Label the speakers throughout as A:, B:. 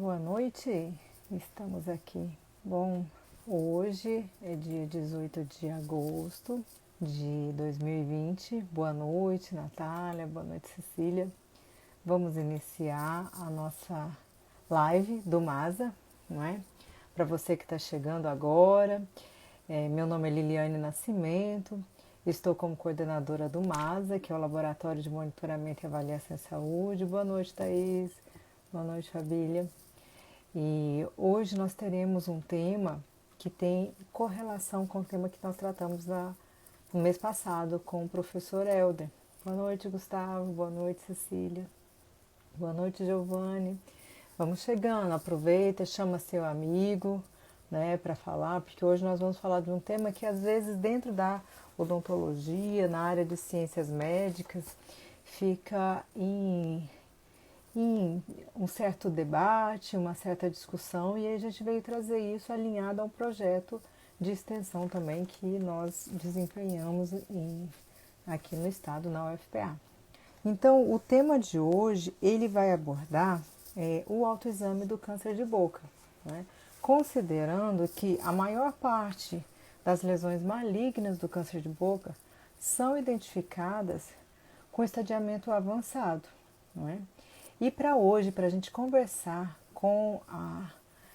A: Boa noite, estamos aqui. Bom, hoje é dia 18 de agosto de 2020. Boa noite, Natália, boa noite, Cecília. Vamos iniciar a nossa live do MASA, não é? Para você que está chegando agora, meu nome é Liliane Nascimento, estou como coordenadora do MASA, que é o Laboratório de Monitoramento e Avaliação em Saúde. Boa noite, Thaís. Boa noite, Fabília. E hoje nós teremos um tema que tem correlação com o tema que nós tratamos no mês passado com o professor Helder. Boa noite, Gustavo. Boa noite, Cecília. Boa noite, Giovanni. Vamos chegando, aproveita, chama seu amigo, né, para falar, porque hoje nós vamos falar de um tema que às vezes dentro da odontologia, na área de ciências médicas, fica em um certo debate, uma certa discussão, e aí a gente veio trazer isso alinhado a um projeto de extensão também que nós desempenhamos aqui no estado, na UFPA. Então, o tema de hoje, ele vai abordar o autoexame do câncer de boca, né? Considerando que a maior parte das lesões malignas do câncer de boca são identificadas com estadiamento avançado, não é? E para hoje, para a gente conversar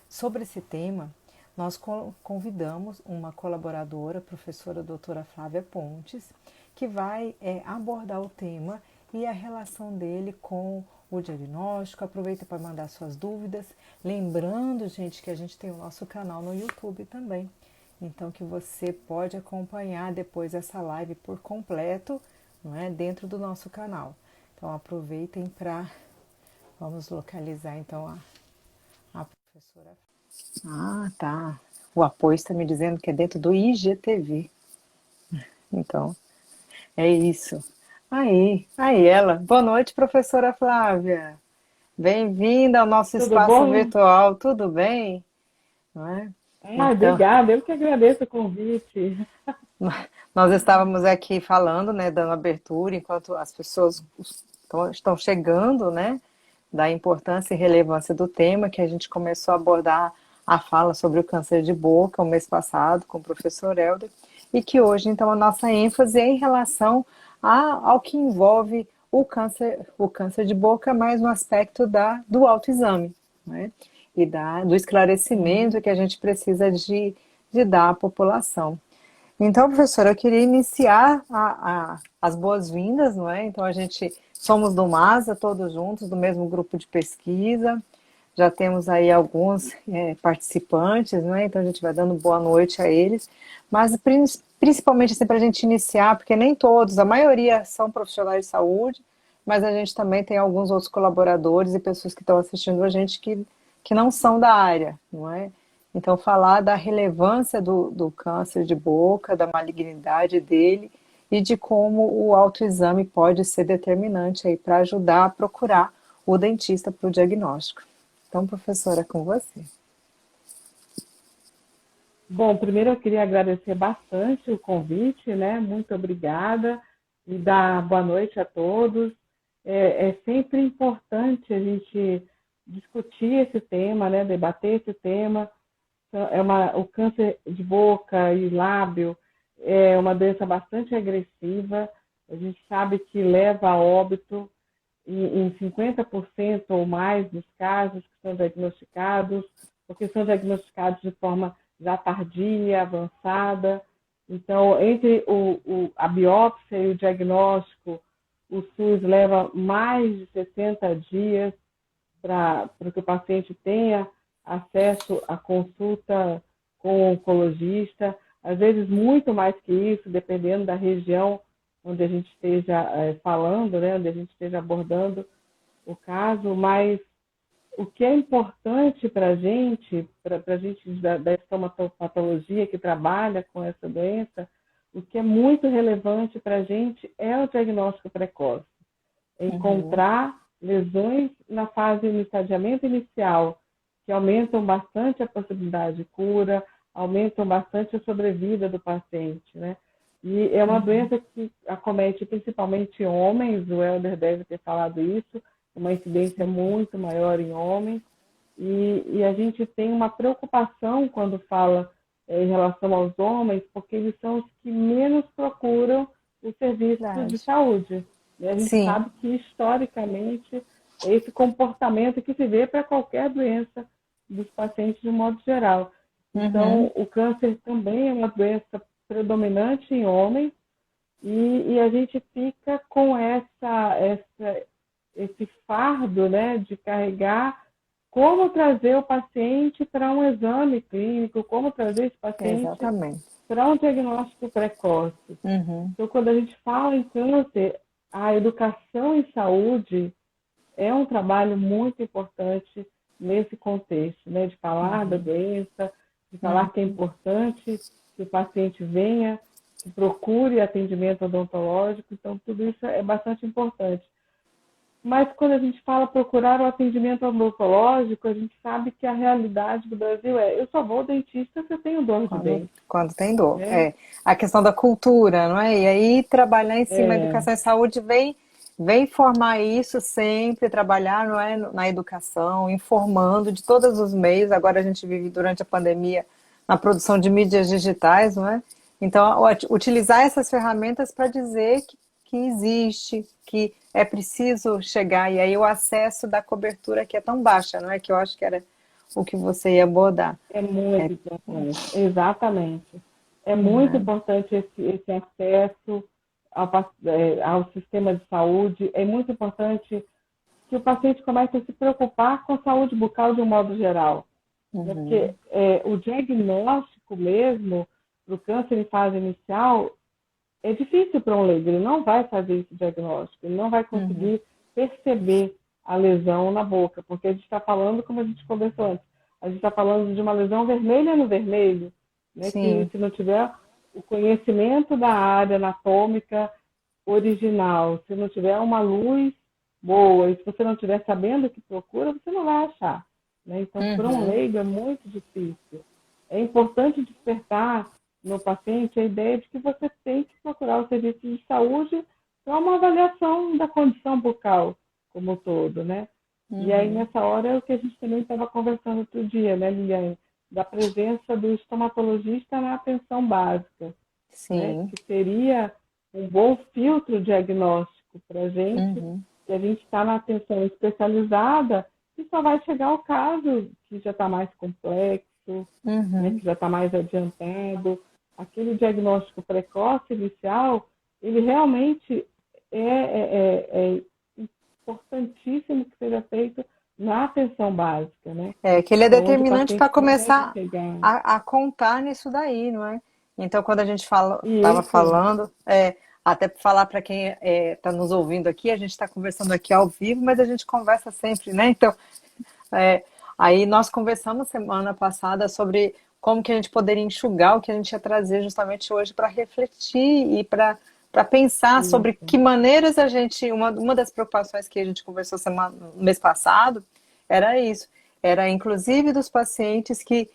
A: sobre esse tema, nós convidamos uma colaboradora, a professora doutora Flávia Pontes, que vai abordar o tema e a relação dele com o diagnóstico. Aproveita para mandar suas dúvidas. Lembrando, gente, que a gente tem o nosso canal no YouTube também. Então, que você pode acompanhar depois essa live por completo, não é, dentro do nosso canal. Então, aproveitem para... Vamos localizar então a professora. Ah, tá. O apoio está me dizendo que é dentro do IGTV. Então, é isso. Aí ela. Boa noite, professora Flávia. Bem-vinda ao nosso
B: Tudo
A: espaço
B: bom?
A: virtual. Tudo bem? Não é? Então,
B: Obrigada, eu que agradeço o convite.
A: nós estávamos aqui falando, né, dando abertura, enquanto as pessoas estão chegando, né, da importância e relevância do tema, que a gente começou a abordar a fala sobre o câncer de boca o mês passado com o professor Helder, e que hoje, então, a nossa ênfase é em relação ao que envolve o câncer de boca, mais no aspecto do autoexame, né? E do esclarecimento
B: Uhum.
A: que a gente precisa de dar à população. Então, professora, eu queria iniciar as boas-vindas, não é? Então, a gente somos do MASA, todos juntos, do mesmo grupo de pesquisa. Já temos aí alguns participantes, não é? Então, a gente vai dando boa noite a eles. Mas, principalmente, assim, para a gente iniciar, porque nem todos, a maioria são profissionais de saúde, mas a gente também tem alguns outros colaboradores e pessoas que estão assistindo a gente que não são da área, não é? Então, falar da relevância do câncer de boca, da malignidade dele e de como o autoexame pode ser determinante aí para ajudar a procurar o dentista para o diagnóstico. Então, professora, é com você.
B: Bom, primeiro eu queria agradecer bastante o convite, né? Muito obrigada e dar boa noite a todos. É sempre importante a gente discutir esse tema, né? Debater esse tema. O câncer de boca e lábio é uma doença bastante agressiva. A gente sabe que leva a óbito em 50% ou mais dos casos que são diagnosticados, porque são diagnosticados de forma já tardia, avançada. Então, entre a biópsia e o diagnóstico, o SUS leva mais de 60 dias para que o paciente tenha acesso à consulta com o oncologista, às vezes muito mais que isso, dependendo da região onde a gente esteja falando, né, onde a gente esteja abordando o caso, mas o que é importante para a gente da estomatopatologia que trabalha com essa doença, o que é muito relevante para a gente é o diagnóstico precoce.
A: Uhum,
B: Encontrar lesões na fase no estadiamento inicial, que aumentam bastante a possibilidade de cura, aumentam bastante a sobrevida do paciente, né? E é uma
A: uhum,
B: doença que acomete principalmente homens, o Helder deve ter falado isso, uma incidência muito maior em homens, e a gente tem uma preocupação quando fala em relação aos homens, porque eles são os que menos procuram o serviço de
A: Verdade.
B: saúde. E a gente
A: Sim.
B: sabe que, historicamente, é esse comportamento que se vê para qualquer doença dos pacientes de um modo geral.
A: Uhum.
B: Então, o câncer também é uma doença predominante em homens, e a gente fica com esse fardo, né, de carregar como trazer o paciente para um exame clínico, como trazer esse paciente
A: Exatamente.
B: para um diagnóstico precoce.
A: Uhum.
B: Então, quando a gente fala em câncer, a educação em saúde é um trabalho muito importante nesse contexto, né? De falar da
A: Uhum.
B: doença, de falar que é
A: Uhum.
B: importante que o paciente venha, que procure atendimento odontológico. Então, tudo isso é bastante importante. Mas quando a gente fala procurar o atendimento odontológico, a gente sabe que a realidade do Brasil é: eu só vou ao dentista se eu tenho dor de
A: Quando,
B: dente,
A: quando tem dor.
B: né?
A: É. A questão da cultura, não é? E aí trabalhar em cima da
B: É,
A: educação e saúde vem formar isso sempre, trabalhar, não é, na educação, informando de todos os meios. Agora a gente vive durante a pandemia na produção de mídias digitais, não é? Então, utilizar essas ferramentas para dizer que existe, que é preciso chegar, e aí o acesso da cobertura que é tão baixa, não é? Que eu acho que era o que você ia abordar.
B: é
A: É,
B: muito importante, exatamente. É muito
A: né?
B: importante esse acesso ao sistema de saúde. É muito importante que o paciente comece a se preocupar com a saúde bucal de um modo geral, né? Porque
A: Uhum,
B: o diagnóstico mesmo para o câncer em fase inicial é difícil para um leigo. Ele não vai fazer esse diagnóstico, ele não vai
A: uhum,
B: conseguir perceber a lesão na boca, porque a gente está falando, como a gente conversou antes, a gente está falando de uma lesão vermelha no vermelho, né? Que
A: sim.
B: se não tiver o conhecimento da área anatômica original, se não tiver uma luz boa, e se você não estiver sabendo o que procura, você não vai achar, né? Então, para um
A: Uhum,
B: leigo é muito difícil. É importante despertar no paciente a ideia de que você tem que procurar o serviço de saúde para uma avaliação da condição bucal como um todo, né? E aí,
A: uhum,
B: nessa hora, é o que a gente também estava conversando outro dia, né, Liliane? Da presença do estomatologista na atenção básica, né?
A: sim.
B: Que seria um bom filtro diagnóstico para a gente,
A: Uhum,
B: e a gente está na atenção especializada e só vai chegar ao caso que já está mais complexo, né,
A: uhum.
B: que já está mais adiantado. Aquele diagnóstico precoce inicial, ele realmente é importantíssimo que seja feito na atenção básica, né?
A: É que ele é
B: Que é onde o
A: determinante para
B: paciente só deve
A: começar
B: chegar.
A: a contar nisso daí, não é? Então, quando a gente estava
B: Isso,
A: falando, até para falar para quem está nos ouvindo aqui, a gente está conversando aqui ao vivo, mas a gente conversa sempre, né? Então, É, aí nós conversamos semana passada sobre como que a gente poderia enxugar o que a gente ia trazer justamente hoje para refletir e para pensar sobre
B: isso.
A: que maneiras a gente, uma das preocupações que a gente conversou no mês passado era isso, era inclusive dos pacientes que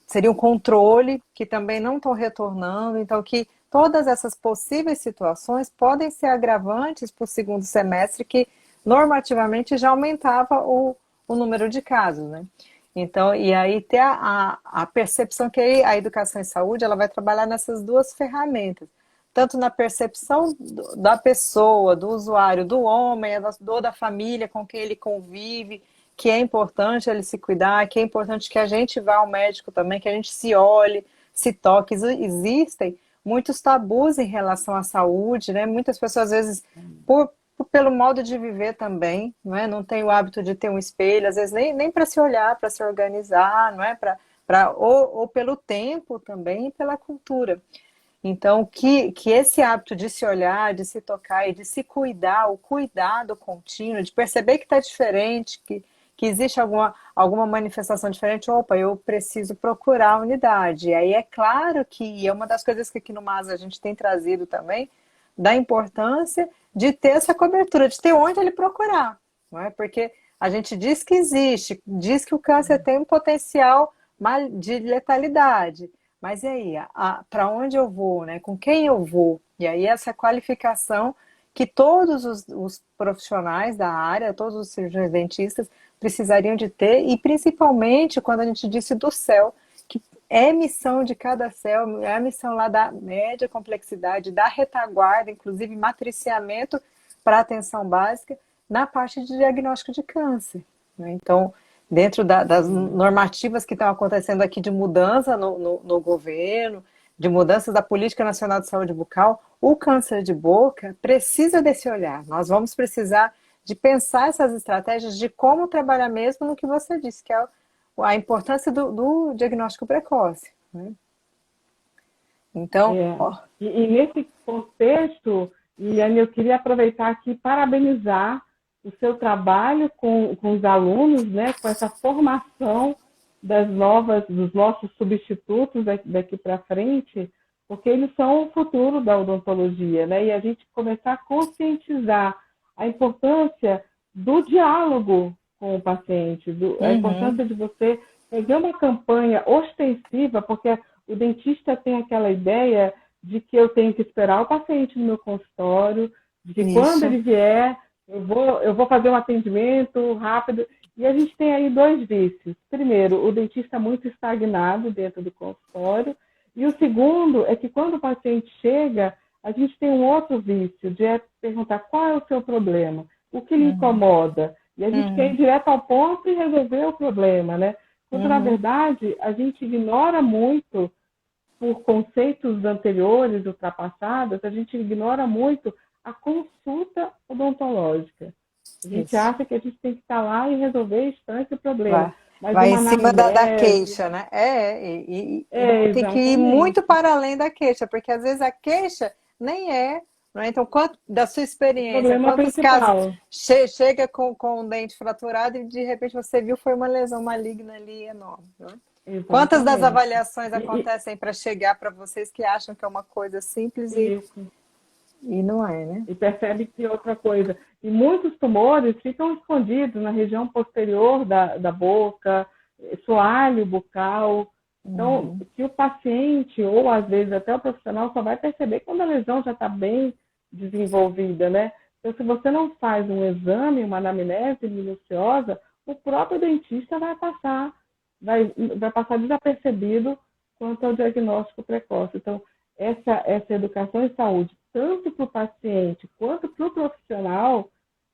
A: seriam controle, que também não estão retornando, então que todas essas possíveis situações podem ser agravantes para o segundo semestre, que normativamente já aumentava o número de casos, né? Então, e aí ter a percepção que a educação em saúde ela vai trabalhar nessas duas ferramentas, tanto na percepção da pessoa, do usuário, do homem, da família com quem ele convive, que é importante ele se cuidar, que é importante que a gente vá ao médico também, que a gente se olhe, se toque. Existem muitos tabus em relação à saúde, né? Muitas pessoas, às vezes, por, pelo modo de viver também, não é? Não tem o hábito de ter um espelho, às vezes nem para se olhar, para se organizar, não é? Ou pelo tempo também e pela cultura. Então, que esse hábito de se olhar, de se tocar e de se cuidar, o cuidado contínuo, de perceber que está diferente, que existe alguma manifestação diferente, opa, eu preciso procurar a unidade. E aí é claro que é uma das coisas que aqui no MAS a gente tem trazido também, da importância de ter essa cobertura, de ter onde ele procurar, não é? Porque a gente diz que existe, diz que o câncer tem um potencial de letalidade, mas e aí, para onde eu vou, né? Com quem eu vou? E aí essa qualificação que todos os profissionais da área, todos os cirurgiões dentistas precisariam de ter, e principalmente quando a gente disse do céu, que é missão de cada céu, é a missão lá da média complexidade, da retaguarda, inclusive matriciamento para atenção básica, na parte de diagnóstico de câncer. Né? Então, dentro das normativas que estão acontecendo aqui de mudança no governo, de mudanças da Política Nacional de Saúde Bucal, o câncer de boca precisa desse olhar. Nós vamos precisar de pensar essas estratégias de como trabalhar mesmo no que você disse, que é a importância do diagnóstico precoce. Né? Então, ó.
B: E nesse contexto, Liane, eu queria aproveitar aqui e parabenizar o seu trabalho com os alunos, né, com essa formação dos nossos substitutos daqui para frente, porque eles são o futuro da odontologia, né? E a gente começar a conscientizar a importância do diálogo com o paciente, a importância de você fazer uma campanha ostensiva, porque o dentista tem aquela ideia de que eu tenho que esperar o paciente no meu consultório, de que quando ele vier, eu vou fazer um atendimento rápido. E a gente tem aí dois vícios. Primeiro, o dentista muito estagnado dentro do consultório. E o segundo é que quando o paciente chega, a gente tem um outro vício, de perguntar qual é o seu problema, o que lhe incomoda. E a gente quer ir direto ao ponto e resolver o problema, né? Quando, na verdade, a gente ignora muito, por conceitos anteriores, ultrapassados, a gente ignora muito a consulta odontológica. A gente acha que a gente tem que estar lá e resolver instante o problema.
A: Vai em cima da queixa, né? Tem que ir muito para além da queixa, porque às vezes a queixa nem é. Né? Então, da sua experiência, quantos casos chega com um dente fraturado e de repente você viu foi uma lesão maligna ali enorme. Né? Quantas das avaliações acontecem para chegar para vocês que acham que é uma coisa simples e não é, né?
B: E percebe que outra coisa. E muitos tumores ficam escondidos na região posterior da boca, soalho bucal. Então, que o paciente, ou às vezes até o profissional, só vai perceber quando a lesão já está bem desenvolvida, né? Então, se você não faz um exame, uma anamnese minuciosa, o próprio dentista vai passar desapercebido quanto ao diagnóstico precoce. Então, essa educação em saúde, tanto para o paciente quanto para o profissional,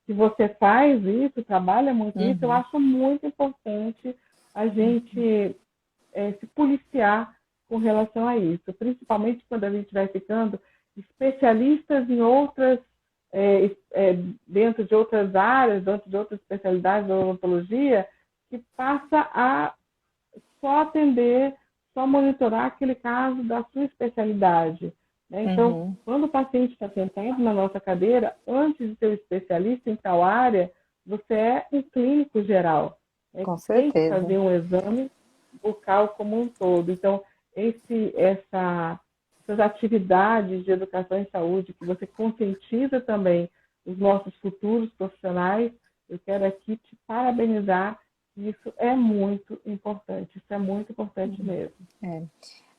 B: que você faz isso, trabalha muito isso, eu acho muito importante a gente se policiar com relação a isso, principalmente quando a gente vai ficando especialistas em outras, dentro de outras áreas, dentro de outras especialidades da odontologia, que passa a só atender, só monitorar aquele caso da sua especialidade. Né? Então, quando o paciente está sentado na nossa cadeira, antes de ser um especialista em tal área, você é um clínico geral.
A: Com certeza.
B: Tem que fazer um exame bucal como um todo. Então, essas atividades de educação em saúde, que você conscientiza também os nossos futuros profissionais, eu quero aqui te parabenizar. Isso é muito importante, mesmo.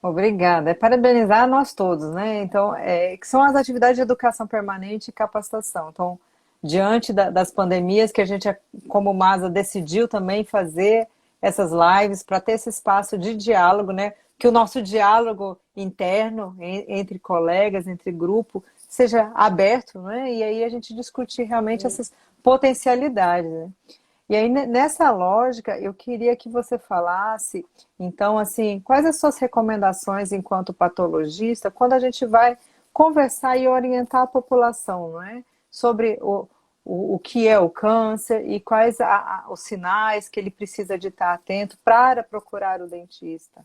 A: Obrigada. Parabenizar a nós todos, né? Então, que são as atividades de educação permanente e capacitação. Então, diante das pandemias, que a gente, como MASA, decidiu também fazer essas lives para ter esse espaço de diálogo, né? Que o nosso diálogo interno, entre colegas, entre grupo, seja aberto, né? E aí a gente discutir realmente essas potencialidades, né? E aí, nessa lógica, eu queria que você falasse, então, assim, quais as suas recomendações enquanto patologista, quando a gente vai conversar e orientar a população, não é? Sobre o que é o câncer e quais os sinais que ele precisa de estar atento para procurar o dentista.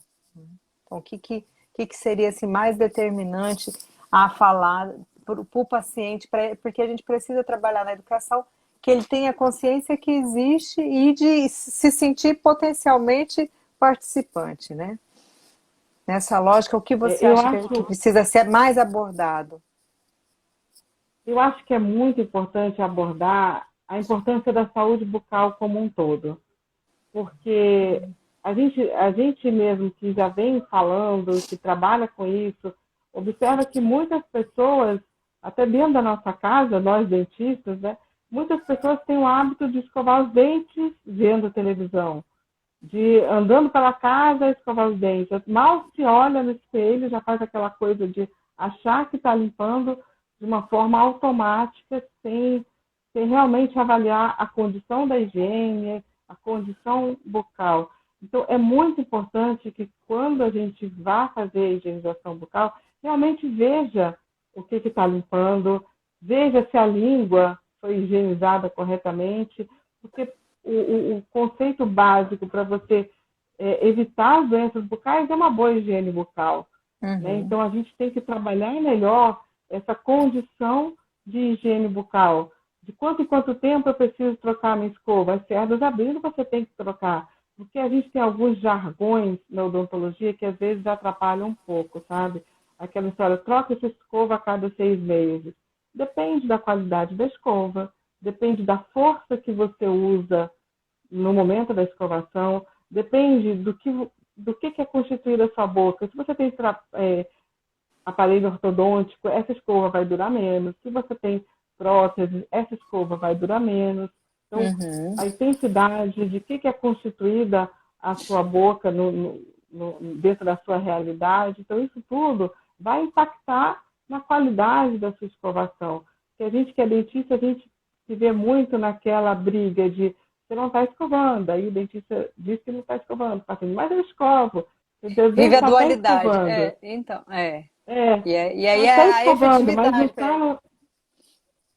A: Então, o que seria assim, mais determinante a falar para o paciente, porque a gente precisa trabalhar na educação, que ele tenha consciência que existe e de se sentir potencialmente participante, né? Nessa lógica, o que você acha que precisa ser mais abordado?
B: Eu acho que é muito importante abordar a importância da saúde bucal como um todo, porque a gente mesmo que já vem falando, que trabalha com isso, observa que muitas pessoas, até dentro da nossa casa, nós dentistas, né, muitas pessoas têm o hábito de escovar os dentes vendo televisão, de andando pela casa escovar os dentes. Mal se olha no espelho, já faz aquela coisa de achar que está limpando de uma forma automática, sem realmente avaliar a condição da higiene, a condição bucal. Então, é muito importante que quando a gente vá fazer a higienização bucal, realmente veja o que está limpando, veja se a língua foi higienizada corretamente, porque o conceito básico para você evitar as doenças bucais é uma boa higiene bucal. Né?
A: Uhum.
B: Então, a gente tem que trabalhar melhor essa condição de higiene bucal. De quanto em quanto tempo eu preciso trocar a minha escova? As cerdas abrindo, você tem que trocar. Porque a gente tem alguns jargões na odontologia que às vezes atrapalham um pouco, sabe? Aquela história, troca essa escova a cada 6 meses. Depende da qualidade da escova, depende da força que você usa no momento da escovação, depende do que é constituída a sua boca. Se você tem aparelho ortodôntico, essa escova vai durar menos. Se você tem prótese, essa escova vai durar menos. Então,
A: Uhum.
B: a intensidade de que é constituída a sua boca dentro da sua realidade. Então, isso tudo vai impactar na qualidade da sua escovação. Porque a gente que é dentista, a gente se vê muito naquela briga de você não está escovando. Aí o dentista diz que não está escovando. Assim, mas eu escovo. Às vezes
A: Vive a
B: está até
A: dualidade.
B: escovando.
A: Então, é.
B: É,
A: E
B: está
A: aí
B: até
A: a
B: escovando, mas
A: efetividade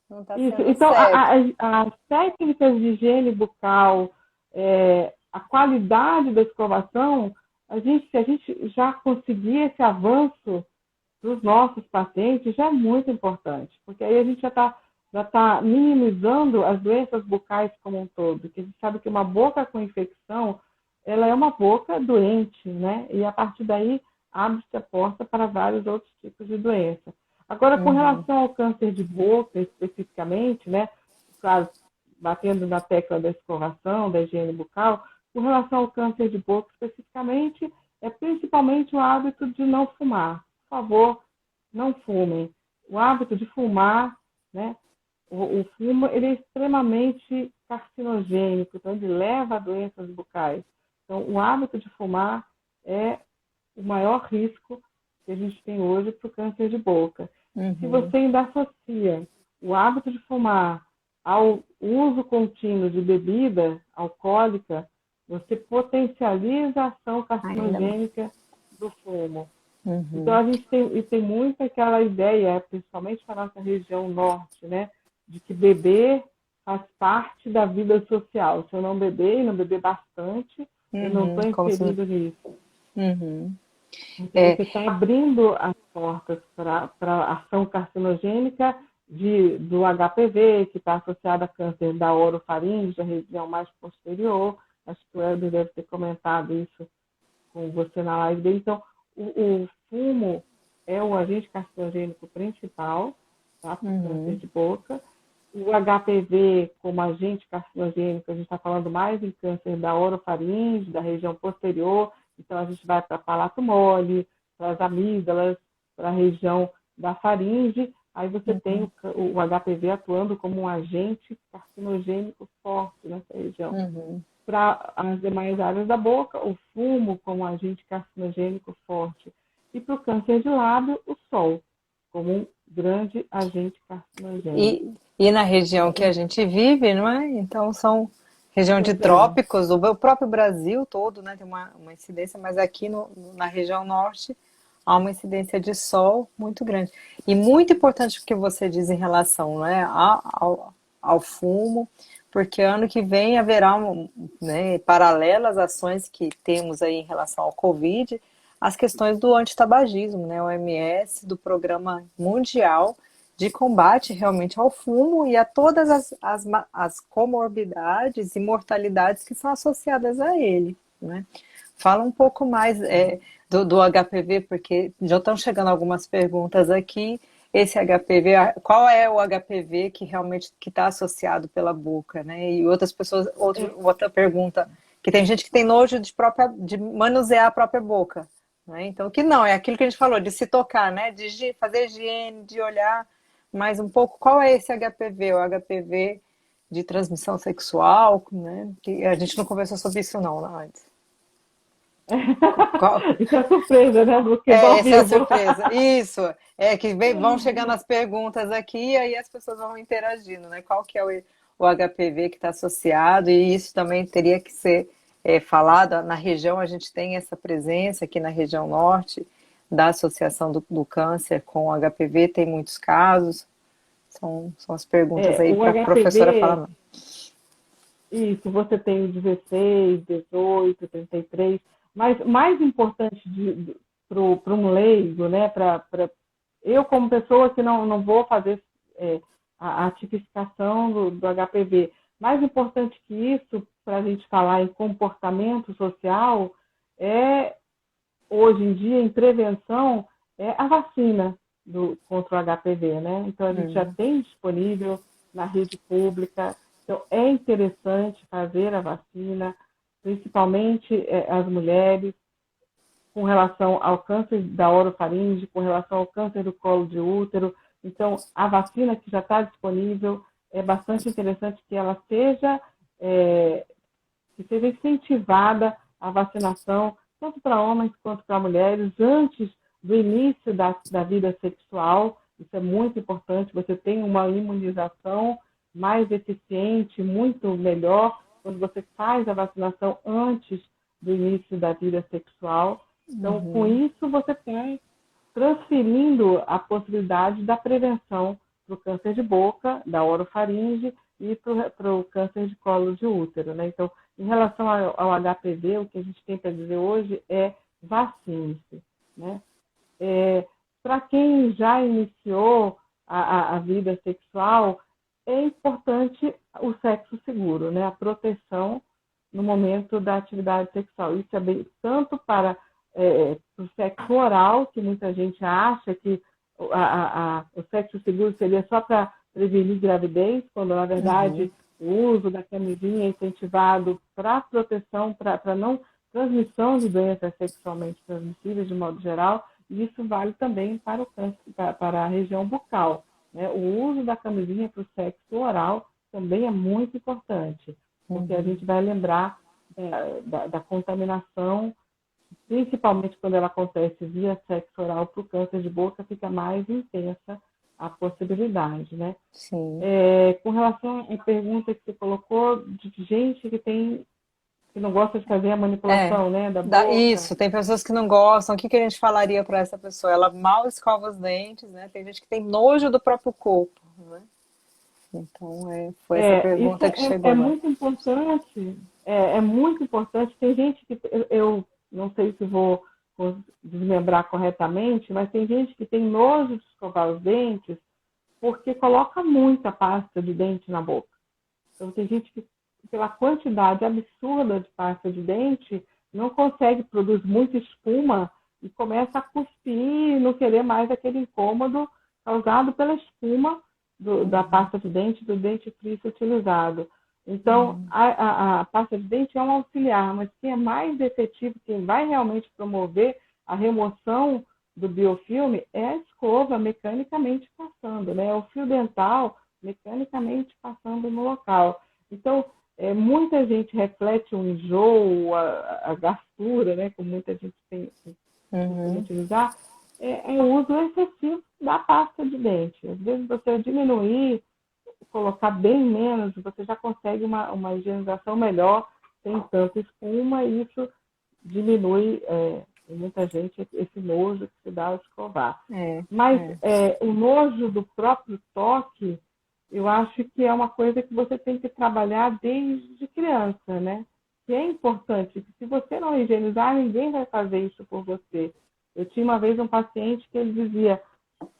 A: não está
B: isso.
A: sendo
B: Então,
A: certa.
B: as técnicas de higiene bucal, a qualidade da escovação, se a gente já conseguir esse avanço dos nossos pacientes, já é muito importante, porque aí a gente já tá minimizando as doenças bucais como um todo, que a gente sabe que uma boca com infecção, ela é uma boca doente, né? E a partir daí abre-se a porta para vários outros tipos de doença. Agora, com
A: Uhum.
B: relação ao câncer de boca, especificamente, né? Claro, batendo na tecla da escovação, da higiene bucal, com relação ao câncer de boca especificamente, é principalmente o hábito de não fumar. Por favor, não fumem. O hábito de fumar, né? O fumo ele é extremamente carcinogênico, então ele leva a doenças bucais. Então, o hábito de fumar é o maior risco que a gente tem hoje para o câncer de boca. Se
A: Uhum.
B: você ainda associa o hábito de fumar ao uso contínuo de bebida alcoólica, você potencializa a ação
A: Ainda.
B: carcinogênica do fumo. Então,
A: Uhum.
B: a gente tem muito aquela ideia, principalmente na nossa região norte, né, de que beber faz parte da vida social. Se eu não beber, e não beber bastante, eu não
A: Uhum.
B: estou
A: Como se...
B: inserido nisso.
A: Uhum.
B: Então,
A: É,
B: você está abrindo as portas para a ação carcinogênica do HPV, que está associada a câncer da orofaringe, da região mais posterior. Acho que o Helder deve ter comentado isso com você na live dele. Então, o fumo é o agente carcinogênico principal, tá, para o câncer
A: uhum.
B: de boca. O HPV, como agente carcinogênico, a gente está falando mais em câncer da orofaringe, da região posterior. Então, a gente vai para palato mole, para as amígdalas, para a região da faringe. Aí você tem
A: Uhum.
B: o HPV atuando como um agente carcinogênico forte nessa região.
A: Uhum.
B: Para as demais áreas da boca, o fumo como agente carcinogênico forte. E para o câncer de lábio, o sol como um grande agente carcinogênico.
A: E na região que a
B: Então,
A: gente vive, não é? Então são região de
B: pois é,
A: trópicos, o próprio Brasil todo, né, tem uma incidência, mas aqui na região norte há uma incidência de sol muito grande. E muito importante o que você diz em relação, né, ao fumo, porque ano que vem haverá, né, paralelas ações que temos aí em relação ao Covid, as questões do antitabagismo, né, o OMS, do Programa Mundial de combate realmente ao fumo e a todas as comorbidades e mortalidades que são associadas a ele, né? Fala um pouco mais do HPV, porque já estão chegando algumas perguntas aqui. Esse HPV, qual é o HPV que realmente que está associado pela boca, né? E outras pessoas, outra pergunta, que tem gente que tem nojo de manusear a própria boca, né? Então, que não, é aquilo que a gente falou, de se tocar, né? De fazer higiene, de olhar mais um pouco. Qual é esse HPV? O HPV de transmissão sexual, né? Que a gente não conversou sobre isso não, né, antes. Qual,
B: Isso é surpresa, né? Porque do
A: é,
B: ao
A: essa é a
B: vivo.
A: surpresa. Isso, é que vão chegando as perguntas aqui e aí as pessoas vão interagindo, né? Qual que é o HPV que está associado e isso também teria que ser falado. Na região a gente tem essa presença aqui na região norte da associação do câncer com o HPV, tem muitos casos. São as perguntas aí
B: O
A: para a professora falar.
B: HPV, isso, você tem 16, 18, 33, mas mais importante para um leigo, né? Eu, como pessoa que não vou fazer a tipificação do HPV, mais importante que isso, para a gente falar em comportamento social, é, hoje em dia, em prevenção, é a vacina contra o HPV, né? Então, a gente já tem disponível na rede pública. Então, é interessante fazer a vacina, principalmente as mulheres, com relação ao câncer da orofaringe, com relação ao câncer do colo de útero. Então, a vacina que já está disponível, é bastante interessante que ela que seja incentivada a vacinação, tanto para homens quanto para mulheres, antes do início da vida sexual. Isso é muito importante. Você tem uma imunização mais eficiente, muito melhor, quando você faz a vacinação antes do início da vida sexual. Então, com isso, você tem transferindo a possibilidade da prevenção para o câncer de boca, da orofaringe e para o câncer de colo de útero, né? Então, em relação ao HPV, o que a gente tem para dizer hoje é vacine-se, né? Para quem já iniciou a vida sexual, é importante o sexo seguro, né? A proteção no momento da atividade sexual. Isso é bem tanto para o sexo oral, que muita gente acha que o sexo seguro seria só para prevenir gravidez, quando na verdade o uso da camisinha é incentivado para proteção, para não transmissão de doenças sexualmente transmissíveis de modo geral, e isso vale também para o câncer, para a região bucal, né? O uso da camisinha para o sexo oral também é muito importante, porque a gente vai lembrar da contaminação, principalmente quando ela acontece via sexo oral, para o câncer de boca fica mais intensa a possibilidade, né?
A: Sim.
B: Com relação à pergunta que você colocou de gente que não gosta de fazer a manipulação, né, da boca.
A: Isso, tem pessoas que não gostam. O que que a gente falaria para essa pessoa? Ela mal escova os dentes, né? Tem gente que tem nojo do próprio corpo, né? Então, foi essa
B: Isso
A: pergunta que chegou
B: é
A: agora.
B: muito importante. É muito importante. Tem gente que eu não sei se vou desmembrar corretamente, mas tem gente que tem nojo de escovar os dentes porque coloca muita pasta de dente na boca. Então, tem gente que, pela quantidade absurda de pasta de dente, não consegue produzir muita espuma e começa a cuspir e não querer mais aquele incômodo causado pela espuma da pasta de dente, do dentifrício utilizado. Então, a pasta de dente é um auxiliar, mas quem é mais efetivo, quem vai realmente promover a remoção do biofilme é a escova mecanicamente passando, né? O fio dental mecanicamente passando no local. Então, muita gente reflete o enjoo, a gastura, né? Como muita gente tem costuma utilizar, é o uso excessivo da pasta de dente. Às vezes você diminuir, colocar bem menos, você já consegue uma higienização melhor, sem tanta espuma, e isso diminui em muita gente esse nojo que se dá ao escovar. Mas o nojo do próprio toque, eu acho que é uma coisa que você tem que trabalhar desde criança, né? Que é importante, que se você não higienizar, ninguém vai fazer isso por você. Eu tinha uma vez um paciente que ele dizia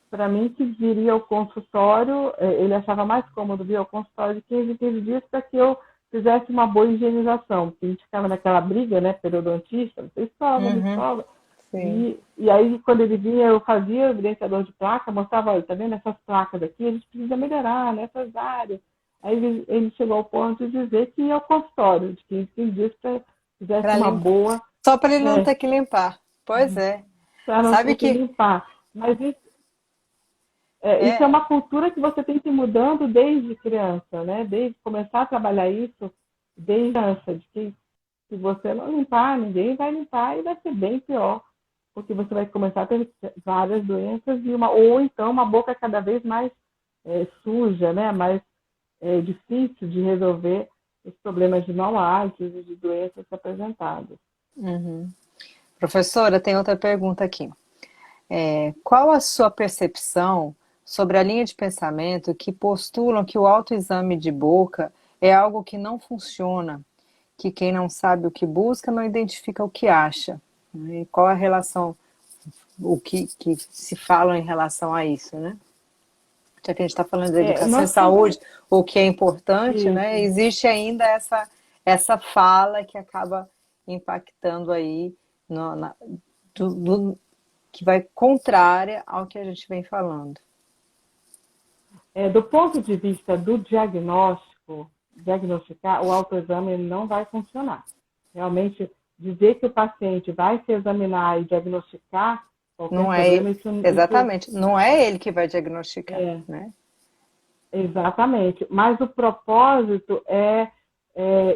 B: para mim que viria ao consultório, ele achava mais cômodo vir ao consultório de 15 em 15 dias para que eu fizesse uma boa higienização, porque a gente ficava naquela briga, né, periodontista, você escova, não escova. E aí, quando ele vinha, eu fazia o evidenciador de placa, mostrava, olha, tá vendo essas placas aqui? A gente precisa melhorar nessas áreas. Aí ele chegou ao ponto de dizer que ia ao consultório de 15 em 15 dias para fizesse uma boa...
A: Só para ele não ter que limpar. Pois é.
B: Para não
A: Sabe
B: ter que
A: que
B: limpar. Mas isso Isso é
A: É,
B: uma cultura que você tem que ir mudando desde criança, né? Desde começar a trabalhar isso desde criança, de que se você não limpar, ninguém vai limpar e vai ser bem pior, porque você vai começar a ter várias doenças ou então uma boca cada vez mais suja, né? Mais difícil de resolver os problemas de mau hálito e de doenças apresentadas.
A: uhum. Professora, tem outra pergunta aqui. Qual a sua percepção sobre a linha de pensamento que postulam que o autoexame de boca é algo que não funciona, que quem não sabe o que busca não identifica o que acha? Né? E qual a relação, que se fala em relação a isso, né? Já que a gente está falando de educação e
B: Nós
A: saúde,
B: sempre.
A: o que é importante, né?
B: Isso.
A: Existe ainda essa fala que acaba impactando aí do, do, que vai contrária ao que a gente vem falando.
B: Do ponto de vista do diagnosticar, o autoexame não vai funcionar. Realmente, dizer que o paciente vai se examinar e diagnosticar qualquer
A: Não é
B: problema, isso
A: exatamente, não é ele que vai diagnosticar,
B: é
A: né?
B: exatamente. Mas o propósito é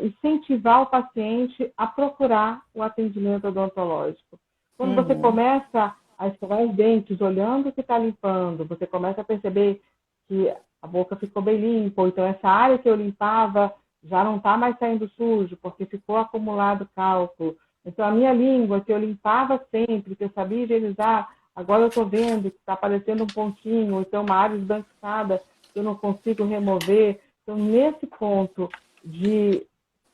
B: incentivar o paciente a procurar o atendimento odontológico. Quando você
A: Uhum,
B: começa a escovar os dentes, olhando o que está limpando, você começa a perceber que a boca ficou bem limpa, ou então essa área que eu limpava já não está mais saindo sujo, porque ficou acumulado cálculo. Então, a minha língua, que eu limpava sempre, que eu sabia higienizar, agora eu estou vendo que está aparecendo um pontinho, ou então uma área esbranquiçada que eu não consigo remover. Então, nesse ponto de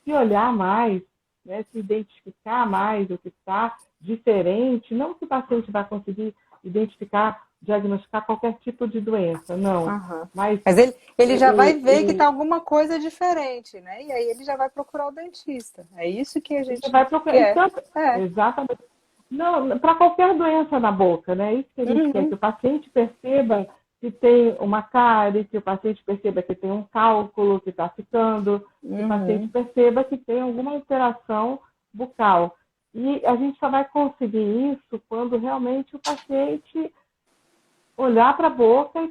B: se olhar mais, né, se identificar mais o que está diferente, não que o paciente vai conseguir identificar, diagnosticar qualquer tipo de doença, não,
A: aham.
B: mas
A: Mas ele já vai ver que está
B: o
A: alguma coisa diferente, né? E aí ele já vai procurar o dentista. É isso que a
B: você
A: gente
B: vai procurar.
A: quer.
B: Então,
A: É.
B: exatamente. Não, para qualquer doença na boca, né? Isso que a gente quer,
A: Uhum,
B: que o paciente perceba que tem uma cárie, que o paciente perceba que tem um cálculo que está ficando, que o paciente
A: uhum.
B: perceba que tem alguma alteração bucal. E a gente só vai conseguir isso quando realmente o paciente olhar para a boca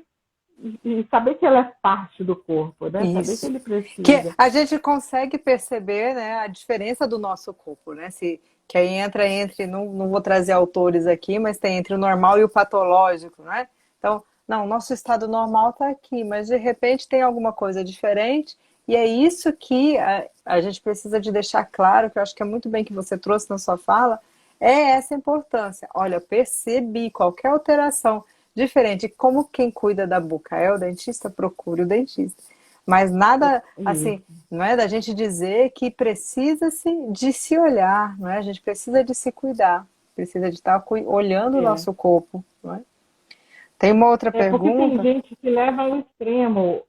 B: e saber que ela é parte do corpo, né? Saber que
A: Isso.
B: ele
A: Que
B: precisa.
A: a gente consegue perceber, né, a diferença do nosso corpo, né? Que aí entra entre, não vou trazer autores aqui, mas tem entre o normal e o patológico, né? Então, não, o nosso estado normal está aqui, mas de repente tem alguma coisa diferente, e é isso que a gente precisa de deixar claro, que eu acho que é muito bem que você trouxe na sua fala, é essa importância. Olha, eu percebi qualquer alteração diferente. Como quem cuida da boca é o dentista, procure o dentista. Mas nada assim,
B: Isso.
A: não é da gente dizer que precisa-se de se olhar, não é? A gente precisa de se cuidar, precisa de estar olhando o
B: É.
A: nosso corpo, não é? Tem uma outra
B: Porque tem
A: pergunta?
B: gente que leva ao extremo,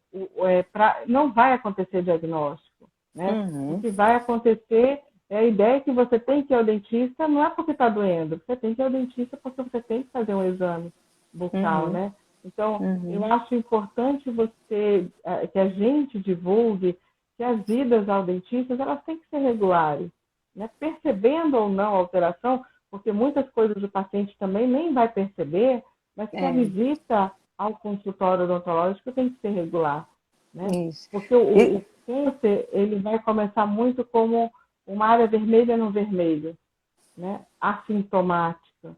B: não vai acontecer diagnóstico, né? O
A: Uhum,
B: que vai acontecer é a ideia que você tem que ir ao dentista, não é porque está doendo, você tem que ir ao dentista porque você tem que fazer um exame bucal,
A: uhum,
B: né? Então, eu
A: uhum.
B: acho importante que a gente divulgue que as idas ao dentista, elas têm que ser regulares, né? Percebendo ou não a alteração, porque muitas coisas o paciente também nem vai perceber, mas que a
A: É,
B: visita ao consultório odontológico tem que ser regular, né?
A: isso.
B: Porque
A: E,
B: o câncer, ele vai começar muito como uma área vermelha no vermelho, né? Assintomática.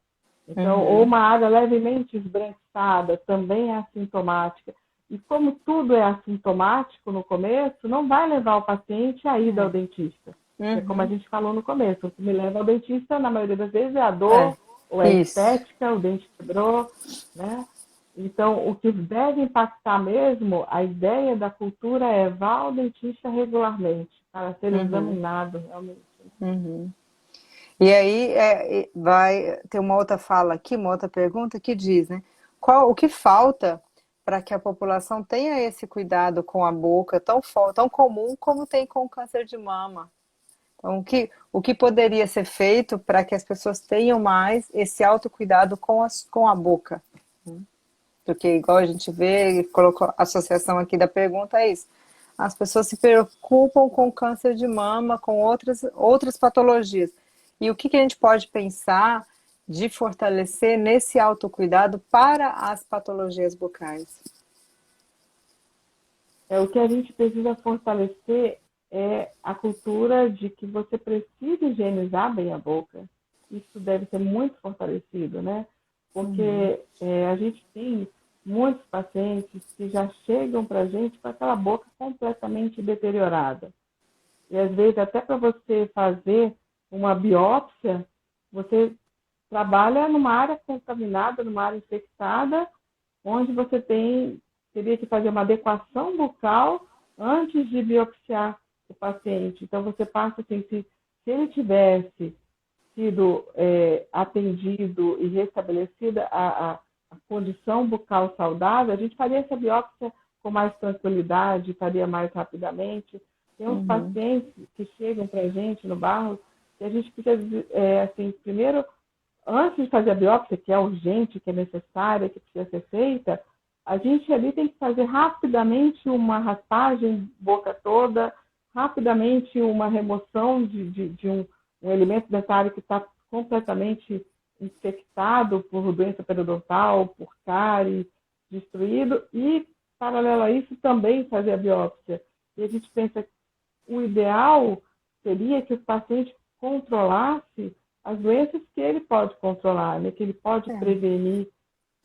B: Então, ou
A: uhum,
B: uma área levemente esbranquiçada, também é assintomática. E como tudo é assintomático no começo, não vai levar o paciente a ir ao
A: é,
B: dentista. É como a
A: uhum,
B: gente falou no começo, o que me leva ao dentista, na maioria das vezes, é a
A: é,
B: dor, ou é
A: isso.
B: estética, o dente quebrou, né? Então, o que deve impactar mesmo, a ideia da cultura é vá ao dentista regularmente, para ser
A: Uhum,
B: examinado realmente.
A: uhum. E aí vai ter uma outra fala aqui, uma outra pergunta que diz, né? O que falta para que a população tenha esse cuidado com a boca tão comum como tem com o câncer de mama? Então, o que poderia ser feito para que as pessoas tenham mais esse autocuidado com a boca? Porque, igual a gente vê, colocou a associação aqui da pergunta, é isso. As pessoas se preocupam com câncer de mama, com outras patologias. E o que a gente pode pensar de fortalecer nesse autocuidado para as patologias bucais?
B: O que a gente precisa fortalecer é a cultura de que você precisa higienizar bem a boca. Isso deve ser muito fortalecido, né?
A: Uhum.
B: Porque a gente tem muitos pacientes que já chegam para a gente com aquela boca completamente deteriorada. E às vezes, até para você fazer uma biópsia, você trabalha numa área contaminada, numa área infectada, onde você teria que fazer uma adequação bucal antes de biopsiar o paciente. Então, você passa assim, se ele tivesse sido atendido e restabelecida a condição bucal saudável, a gente faria essa biópsia com mais tranquilidade, faria mais rapidamente. Tem uns
A: Uhum.
B: pacientes que chegam para a gente no barro que a gente precisa, assim, primeiro, antes de fazer a biópsia, que é urgente, que é necessária, que precisa ser feita, a gente ali tem que fazer rapidamente uma raspagem, boca toda, rapidamente uma remoção de um elemento dessa área que está completamente infectado por doença periodontal, por cárie, destruído, e, paralelo a isso, também fazer a biópsia. E a gente pensa que o ideal seria que o paciente controlasse as doenças que ele pode controlar, né? Que ele pode
A: É.
B: prevenir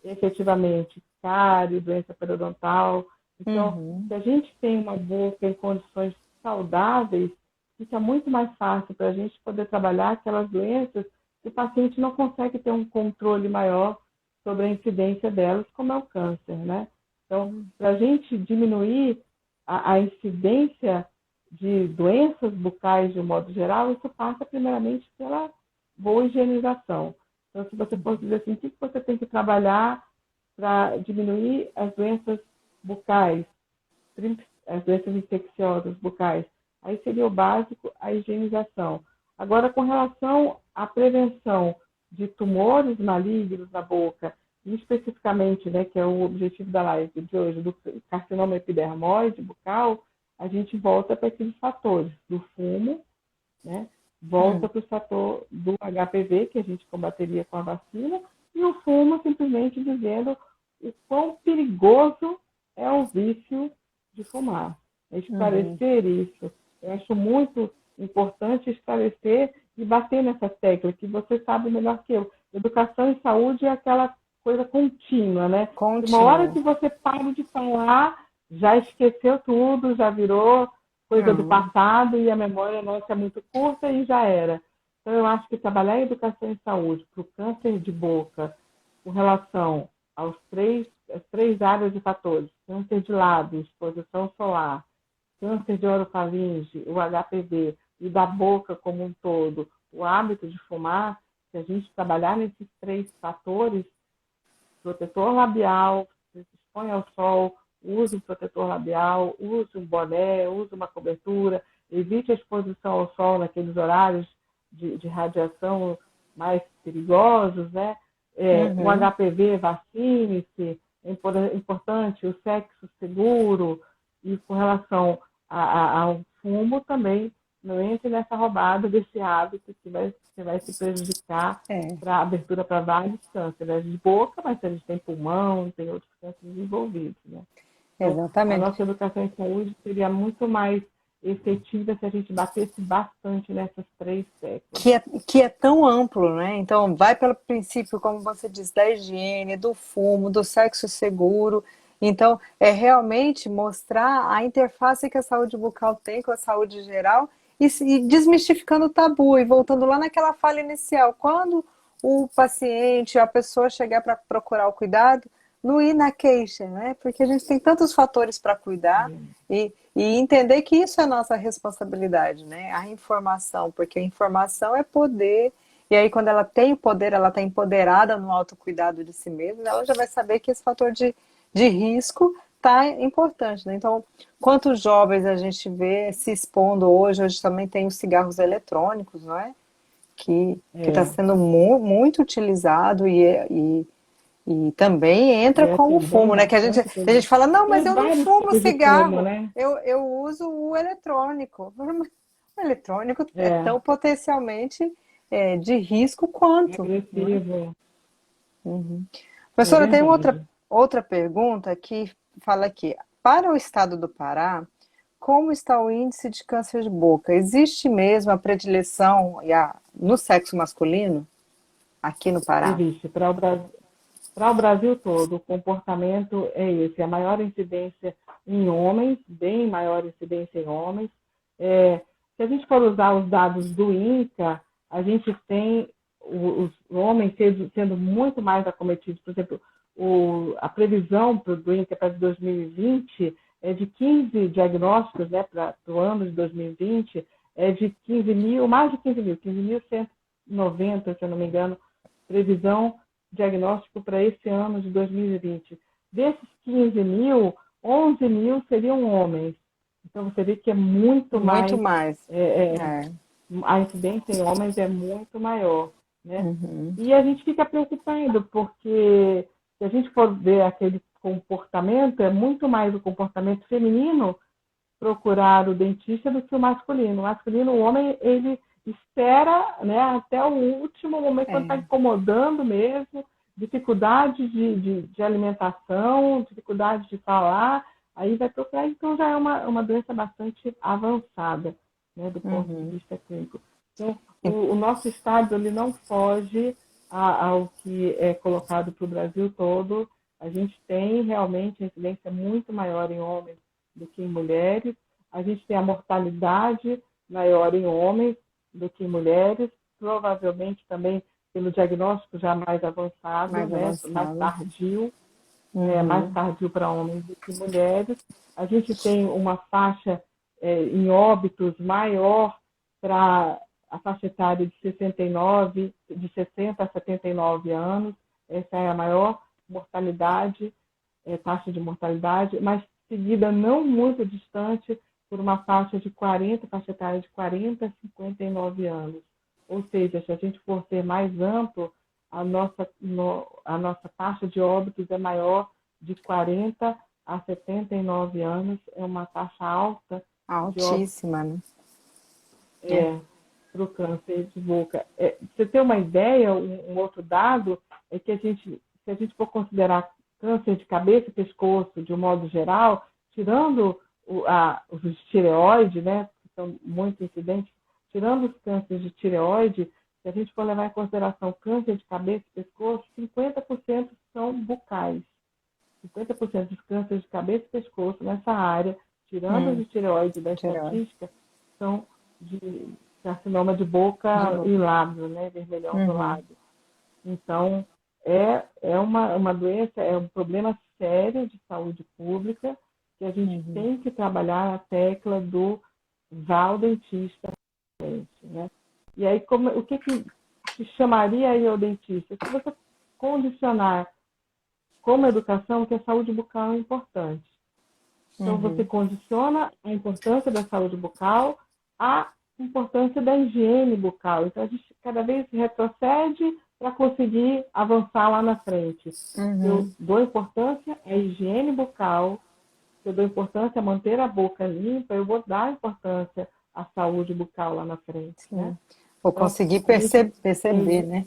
B: efetivamente cárie, doença periodontal. Então,
A: Uhum.
B: se a gente tem uma boca em condições saudáveis, fica muito mais fácil para a gente poder trabalhar aquelas doenças que o paciente não consegue ter um controle maior sobre a incidência delas, como é o câncer, né? Então, para a gente diminuir a incidência de doenças bucais de um modo geral, isso passa primeiramente pela boa higienização. Então, se você fosse dizer assim, o que você tem que trabalhar para diminuir as doenças bucais, as doenças infecciosas bucais, aí seria o básico, a higienização. Agora, com relação à prevenção de tumores malignos na boca, e especificamente, né, que é o objetivo da live de hoje, do carcinoma epidermoide bucal, a gente volta para aqueles fatores do fumo, né? Volta
A: Hum.
B: para o fator do HPV, que a gente combateria com a vacina, e o fumo simplesmente dizendo o quão perigoso é o vício de fumar. É
A: Uhum.
B: esclarecer isso. Eu acho muito importante esclarecer e bater nessa tecla, que você sabe melhor que eu. Educação e saúde é aquela coisa contínua, né? De uma hora
A: Contínuo.
B: que você para de falar, já esqueceu tudo, já virou coisa do
A: Uhum.
B: passado e a memória nossa é muito curta e já era. Então, eu acho que trabalhar em educação e saúde para o câncer de boca, com relação às três áreas de fatores, câncer de lábio, exposição solar, câncer de orofaringe, o HPV, e da boca como um todo, o hábito de fumar, se a gente trabalhar nesses três fatores, protetor labial, se expõe ao sol, use um protetor labial, use um boné, use uma cobertura, evite a exposição ao sol naqueles horários de radiação mais perigosos, né? O
A: Uhum.
B: HPV, vacine-se, é importante o sexo seguro, e com relação ao fumo também, não entre nessa roubada desse hábito que vai se prejudicar
A: É,
B: para abertura para vários cânceres de boca, mas a gente tem pulmão, tem outros cânceres envolvidos, né? Então, a
A: exatamente.
B: nossa educação em saúde seria muito mais efetiva se a gente batesse bastante nessas três teclas.
A: Que é tão amplo, né? Então, vai pelo princípio, como você diz, da higiene, do fumo, do sexo seguro. Então, é realmente mostrar a interface que a saúde bucal tem com a saúde geral e desmistificando o tabu e voltando lá naquela fala inicial. Quando o paciente, a pessoa chegar para procurar o cuidado, não ir na queixa, né? Porque a gente tem tantos fatores para cuidar e entender que isso é nossa responsabilidade, né? A informação, porque a informação é poder, e aí quando ela tem o poder, ela está empoderada no autocuidado de si mesma, ela já vai saber que esse fator de risco tá importante, né? Então, quantos jovens a gente vê se expondo hoje também tem os cigarros eletrônicos, não é? Que está
B: É,
A: sendo muito utilizado e também
B: e
A: entra
B: é
A: com o
B: também
A: fumo, né? Que
B: bastante.
A: a gente fala, não, mas
B: Tem
A: eu não
B: vários
A: fumo
B: tipos de fumo,
A: cigarro,
B: né?
A: eu uso o eletrônico. O eletrônico é
B: É,
A: tão potencialmente de risco quanto, não é?
B: agressivo,
A: Uhum.
B: é
A: Professora, tem
B: verdade.
A: outra pergunta que fala aqui. Para o estado do Pará, como está o índice de câncer de boca? Existe mesmo a predileção no sexo masculino aqui no Pará?
B: Existe. Para o Brasil todo, o comportamento é esse. A maior incidência em homens, bem maior incidência em homens. Se a gente for usar os dados do INCA, a gente tem os homens sendo muito mais acometidos. Por exemplo, a previsão do INCA para 2020 é de 15 diagnósticos, né, para o ano de 2020, é de 15 mil, mais de 15.190, se eu não me engano, previsão diagnóstico para esse ano de 2020. Desses 15 mil, 11 mil seriam homens. Então, você vê que é muito
A: Muito
B: mais,
A: mais.
B: é, é,
A: É.
B: a incidência em homens é muito maior, né?
A: Uhum.
B: E a gente fica preocupado, porque se a gente for ver aquele comportamento, é muito mais o comportamento feminino procurar o dentista do que o masculino. O masculino, o homem, ele espera, né, até o último momento, quando está
A: É.
B: incomodando mesmo, dificuldade de alimentação, dificuldade de falar, aí vai procurar. Então, já é uma doença bastante avançada, né, do ponto de
A: Uhum.
B: vista clínico. Então, o nosso estado ele não foge ao que é colocado para o Brasil todo. A gente tem realmente a incidência muito maior em homens do que em mulheres. A gente tem a mortalidade maior em homens do que em mulheres, provavelmente também pelo diagnóstico já mais avançado,
A: Mais
B: né?
A: avançado.
B: Mais
A: Uhum.
B: tardio para homens do que mulheres. A gente tem uma faixa em óbitos maior para a faixa etária de 69, de 60 a 79 anos. Essa é a maior mortalidade, taxa de mortalidade, mas seguida não muito distante por uma faixa etária de 40 a 59 anos. Ou seja, se a gente for ser mais amplo, a nossa taxa de óbitos é maior de 40 a 79 anos, é uma taxa alta de óbitos
A: Altíssima, né? É.
B: para o câncer de boca. Você tem uma ideia, um outro dado, é que se a gente for considerar câncer de cabeça e pescoço de um modo geral, tirando os tireoide, né, que são muito incidentes, tirando os cânceres de tireoide, se a gente for levar em consideração câncer de cabeça e pescoço, 50% são bucais. 50% dos cânceres de cabeça e pescoço nessa área, tirando os
A: Hum,
B: de tireoide da
A: tireoide.
B: estatística, são de carcinoma de
A: De
B: boca
A: boa.
B: e lábio, né, vermelhão do
A: Uhum.
B: lábio. Então, uma doença, é um problema sério de saúde pública que a gente
A: Uhum.
B: tem que trabalhar a tecla do vá ao dentista, né? E aí, o que chamaria aí ao dentista? Se você condicionar como educação que a saúde bucal é importante. Então, você
A: Uhum.
B: condiciona a importância da saúde bucal à importância da higiene bucal. Então, a gente cada vez retrocede para conseguir avançar lá na frente. Eu
A: Uhum.
B: dou importância à higiene bucal, eu dou importância a manter a boca limpa, eu vou dar importância à saúde bucal lá na frente, né?
A: Sim. Vou
B: Então,
A: conseguir
B: a gente
A: perceber, né?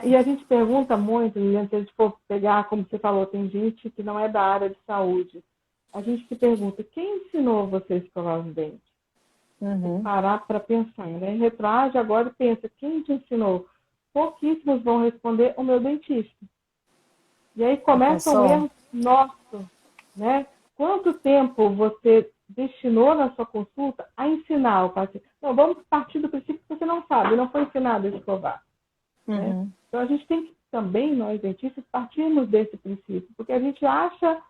B: e a gente pergunta muito, Lilian, se a gente for pegar, como você falou, tem gente que não é da área de saúde. A gente se pergunta, quem ensinou você a escovar os dentes? Tem que
A: Uhum.
B: parar para pensar, né? Retroage agora e pensa, quem te ensinou? Pouquíssimos vão responder o meu dentista. E aí
A: Já
B: começa um
A: pensou?
B: erro nosso, né? Quanto tempo você destinou na sua consulta a ensinar o paciente? Não, vamos partir do princípio que você não sabe, não foi ensinado a escovar. Né?
A: Uhum.
B: Então, a gente tem que também, nós dentistas, partirmos desse princípio, porque a gente acha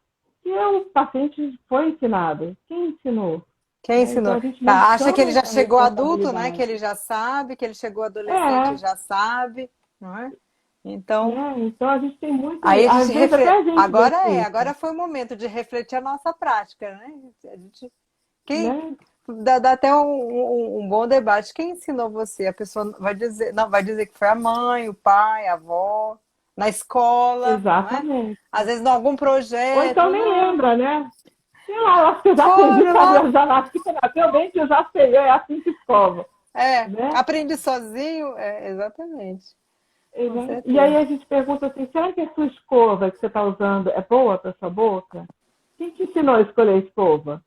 B: que o paciente foi ensinado. Quem ensinou?
A: Quem
B: Né? Então,
A: ensinou?
B: a gente não
A: Tá, acha que ele
B: chama
A: já
B: a
A: chegou adulto, né? Que
B: responsabilidade.
A: ele já sabe, que ele chegou adolescente e
B: É,
A: já sabe, não é? Então,
B: né? Então, a gente tem muito,
A: aí a gente
B: às vezes até a gente vê isso,
A: agora foi o momento de refletir a nossa prática, né? A gente, quem
B: né?
A: dá até um bom debate. Quem ensinou você? A pessoa vai dizer, não, vai dizer que foi a mãe, o pai, a avó, na escola, não é?
B: Exatamente.
A: Às vezes em algum
B: Ou então
A: projeto,
B: nem
A: não,
B: lembra, né? Sei lá, eu acho que eu já aprendi,
A: foram
B: sabe?
A: lá.
B: Eu já nasci, nasceu dente, eu já sei, é assim que escova. né?
A: aprendi sozinho, exatamente, com
B: E aí
A: certeza.
B: a gente pergunta assim, será que a sua escova que você está usando é boa para sua boca? Quem te ensinou a escolher a escova?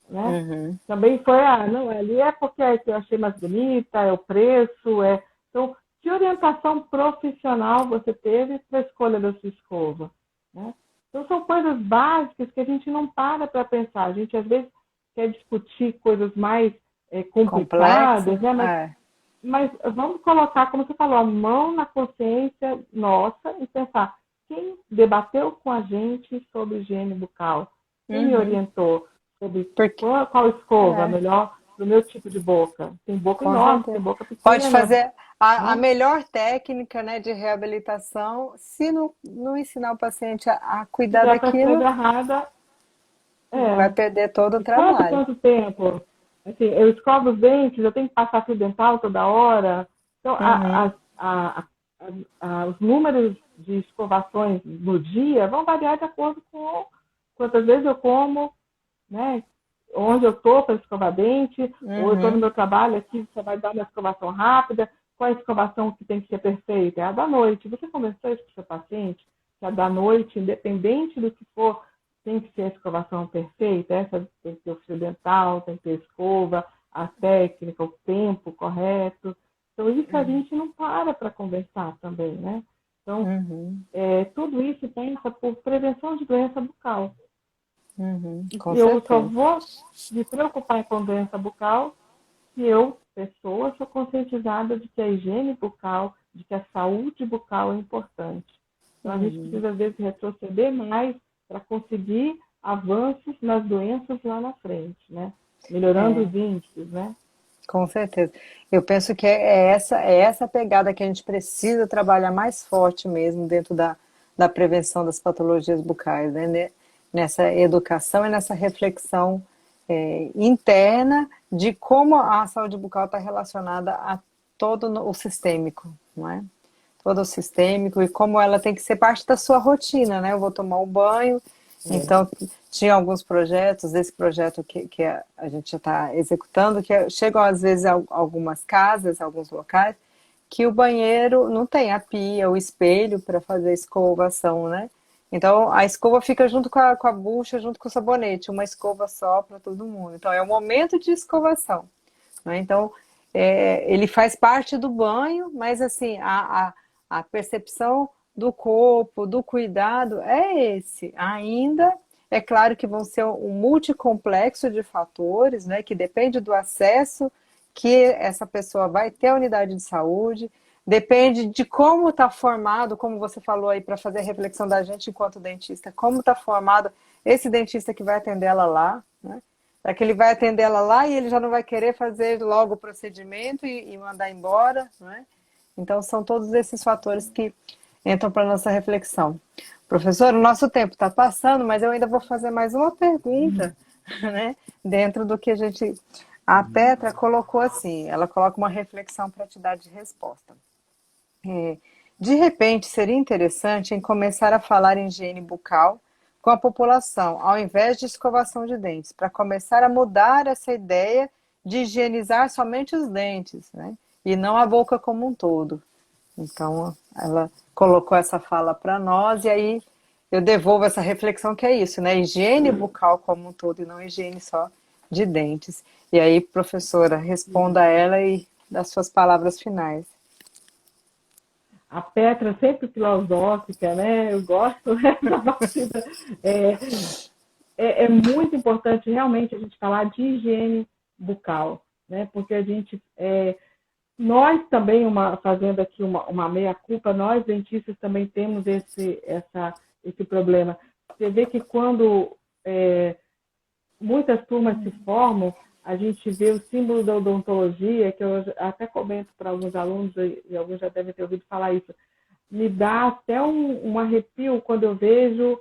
B: Né?
A: Uhum,
B: Também foi, não, ali é porque é que eu achei mais bonita, é o preço, é... Então, que orientação profissional você teve para a escolha da sua escova? Né? Então, são coisas básicas que a gente não para pensar. A gente, às vezes, quer discutir coisas mais
A: complexo,
B: complicadas, né? Mas vamos colocar, como você falou, a mão na consciência nossa e pensar quem debateu com a gente sobre higiene bucal, quem me
A: uhum,
B: orientou sobre
A: porque,
B: qual escova
A: é,
B: melhor para o meu tipo de boca. Tem boca
A: com
B: enorme, tem
A: certeza.
B: boca
A: Pode
B: pequena,
A: fazer a
B: né?
A: melhor técnica, né, de reabilitação, se não ensinar o paciente a
B: Se
A: cuidar
B: der para ser
A: daquilo,
B: errada,
A: vai
B: é.
A: perder todo o
B: E quanto,
A: trabalho.
B: quanto tempo? Assim, eu escovo os dentes, eu tenho que passar fio dental toda hora. Então,
A: Uhum,
B: os números de escovações no dia vão variar de acordo com quantas vezes eu como, né? Onde eu estou para escovar dente, ou eu estou no
A: uhum,
B: meu trabalho aqui, você vai dar uma escovação rápida. Qual é a escovação que tem que ser perfeita? É a da noite. Você conversou isso com o seu paciente? Que a da noite, independente do que for, tem que ser a escovação perfeita? Essa tem que ter o fio dental, tem que ter a escova, a técnica, o tempo correto. Então, isso a gente não para conversar também, né? Então,
A: uhum,
B: tudo isso passa por prevenção de doença bucal.
A: uhum, com
B: Eu só
A: certeza.
B: vou me preocupar com doença bucal se eu, pessoa, sou conscientizada de que a higiene bucal, de que a saúde bucal é importante. Então, a gente
A: Uhum,
B: precisa, às vezes, retroceder mais para conseguir avanços nas doenças lá na frente, né? Melhorando
A: é.
B: os índices, né?
A: Com certeza. Eu penso que é essa pegada que a gente precisa trabalhar mais forte mesmo dentro da prevenção das patologias bucais, né? Nessa educação e nessa reflexão interna de como a saúde bucal está relacionada a todo o sistêmico, não é? Todo o sistêmico e como ela tem que ser parte da sua rotina, né? Eu vou tomar um banho,
B: É.
A: então tinha alguns projetos, esse projeto que a gente já está executando, chegam às vezes a algumas casas, alguns locais, que o banheiro não tem a pia, o espelho para fazer a escovação, né? Então a escova fica junto com a bucha, junto com o sabonete, uma escova só para todo mundo. Então é o momento de escovação, né? Então, ele faz parte do banho, mas assim, a percepção do corpo, do cuidado é esse. Ainda é claro que vão ser um multicomplexo de fatores, né, que depende do acesso que essa pessoa vai ter à unidade de saúde, depende de como está formado, como você falou aí, para fazer a reflexão da gente enquanto dentista, como está formado esse dentista que vai atender ela lá, né? É que ele vai atender ela lá e ele já não vai querer fazer logo o procedimento e mandar embora, né? Então, são todos esses fatores que entram para a nossa reflexão. Professor, o nosso tempo está passando, mas eu ainda vou fazer mais uma pergunta, né? Dentro do que a gente. A Petra colocou assim: ela coloca uma reflexão para te dar de resposta. É, de repente, seria interessante em começar a falar em higiene bucal com a população, ao invés de escovação de dentes, para começar a mudar essa ideia de higienizar somente os dentes, né? E não a boca como um todo. Então, ela colocou essa fala para nós e aí eu devolvo essa reflexão que é isso, né? Higiene bucal como um todo e não higiene só de dentes. E aí, professora, responda a ela e das suas palavras finais.
B: A Petra sempre filosófica, né? Eu gosto dessa partida. É, é muito importante realmente a gente falar de higiene bucal, né? Porque a gente, nós também, fazendo aqui uma meia-culpa, nós dentistas também temos esse problema. Você vê que quando muitas turmas se formam, a gente vê o símbolo da odontologia, que eu até comento para alguns alunos, e alguns já devem ter ouvido falar isso, me dá até um arrepio quando eu vejo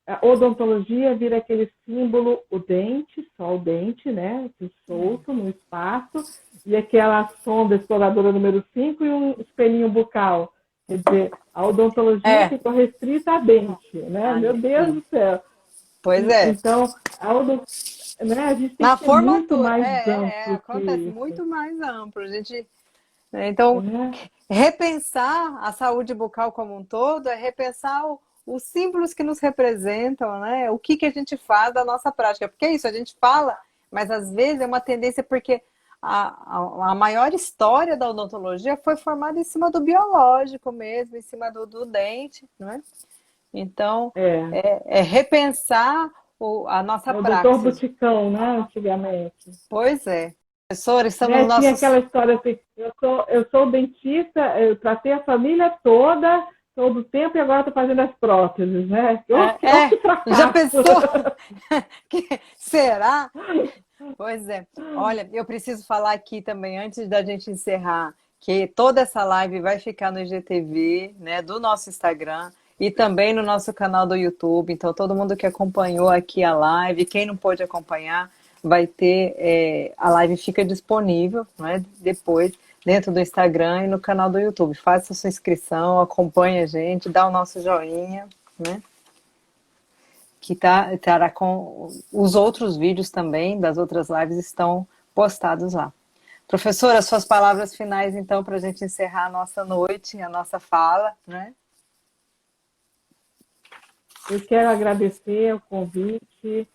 B: a odontologia vira aquele símbolo, o dente, só o dente, né? Solto no espaço, e aquela sonda exploradora número 5 e um espelhinho bucal. Quer dizer, a odontologia
A: É,
B: ficou restrita a dente, né? Meu Deus do céu.
A: pois é.
B: Então, né? A gente tem
A: Na
B: que ser muito
A: formatura,
B: mais amplo que
A: acontece
B: isso.
A: muito mais amplo. A gente, né, então,
B: Né?
A: repensar a saúde bucal como um todo é repensar os símbolos que nos representam, né? O que a gente faz da nossa prática. Porque é isso, a gente fala, mas às vezes é uma tendência porque a maior história da odontologia foi formada em cima do biológico mesmo, em cima do dente, não é? Então,
B: É,
A: é repensar a nossa
B: é o doutor
A: praxis.
B: Buticão, né? Antigamente.
A: Pois é. Professor, estamos
B: Né?
A: nos
B: Tinha
A: nossos.
B: aquela história assim, eu sou dentista, eu tratei a família toda, todo o tempo, e agora estou fazendo as próteses, né? Que
A: Já
B: fracasso!
A: pensou? Será? Pois é. Olha, eu preciso falar aqui também, antes da gente encerrar, que toda essa live vai ficar no IGTV, né, do nosso Instagram e também no nosso canal do YouTube. Então, todo mundo que acompanhou aqui a live, quem não pôde acompanhar, vai ter, a live fica disponível, né, depois dentro do Instagram e no canal do YouTube. Faça a sua inscrição, acompanhe a gente, dá o nosso joinha, né? Que estará com os outros vídeos também das outras lives estão postados lá. Professora, suas palavras finais, então, para a gente encerrar a nossa noite, a nossa fala, né?
B: Eu quero agradecer o convite,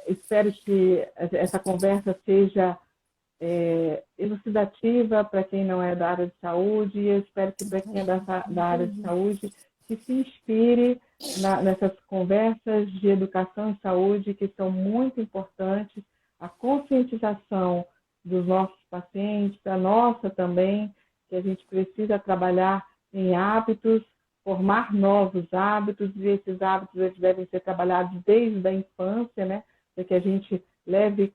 B: espero que essa conversa seja elucidativa para quem não é da área de saúde, e eu espero que para quem é da área de saúde, que se inspire nessas conversas de educação e saúde, que são muito importantes, a conscientização dos nossos pacientes, a nossa também, que a gente precisa trabalhar em hábitos, formar novos hábitos, e esses hábitos eles devem ser trabalhados desde a infância, né? Para que a gente leve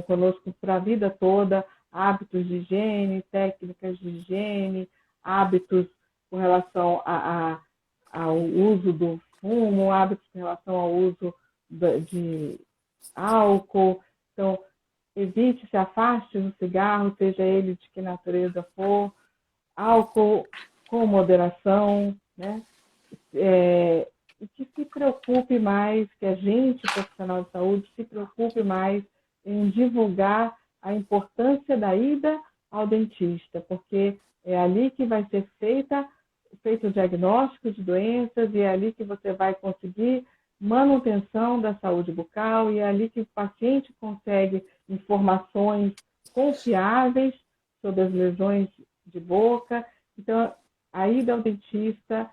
B: conosco para a vida toda, hábitos de higiene, técnicas de higiene, hábitos com relação ao uso do fumo, hábitos com relação ao uso de álcool. Então, evite, se afaste do cigarro, seja ele de que natureza for, álcool com moderação, né? E que se preocupe mais, que a gente, profissional de saúde, se preocupe mais em divulgar a importância da ida ao dentista, porque é ali que vai ser feito o diagnóstico de doenças, e é ali que você vai conseguir manutenção da saúde bucal, e é ali que o paciente consegue informações confiáveis sobre as lesões de boca. Então, a ida ao dentista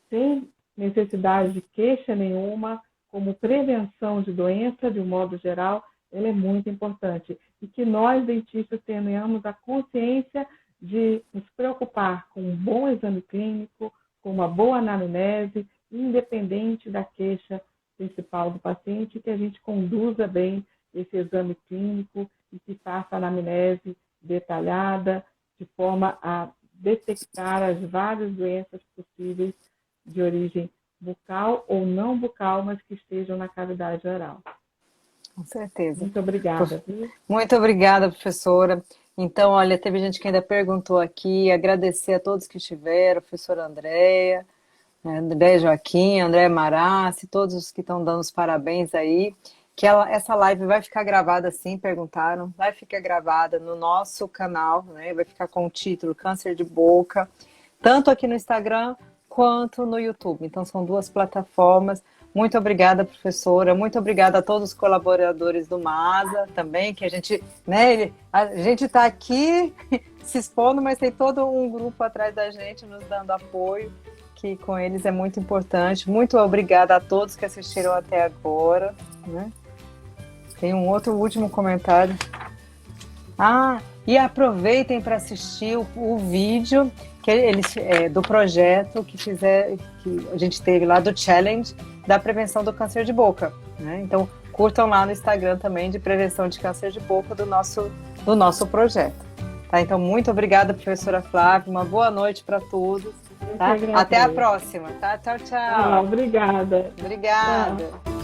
B: sem necessidade de queixa nenhuma, como prevenção de doença, de um modo geral, ela é muito importante. E que nós, dentistas, tenhamos a consciência de nos preocupar com um bom exame clínico, com uma boa anamnese, independente da queixa principal do paciente, que a gente conduza bem esse exame clínico e que faça a anamnese detalhada, de forma a detectar as várias doenças possíveis de origem bucal ou não bucal, mas que estejam na cavidade oral.
A: Com certeza.
B: Muito obrigada.
A: Muito obrigada, professora. Então, olha, teve gente que ainda perguntou aqui, agradecer a todos que estiveram, a professora Andréia, André Joaquim, André Marassi, todos os que estão dando os parabéns aí, que essa live vai ficar gravada, sim, perguntaram, vai ficar gravada no nosso canal, né? Vai ficar com o título Câncer de Boca, tanto aqui no Instagram quanto no YouTube. Então, são duas plataformas. Muito obrigada, professora. Muito obrigada a todos os colaboradores do MASA também, que a gente, né, a gente está aqui se expondo, mas tem todo um grupo atrás da gente nos dando apoio, que com eles é muito importante. Muito obrigada a todos que assistiram até agora, né? Tem um outro último comentário. E aproveitem para assistir o vídeo que eles, do projeto que a gente teve lá do challenge da prevenção do câncer de boca, né? Então curtam lá no Instagram também de prevenção de câncer de boca do nosso projeto. Tá? Então muito obrigada, professora Flávia, uma boa noite para todos. Tá? Até a próxima, tá? Tchau, tchau.
B: Obrigada.
A: Obrigada.
B: Tchau.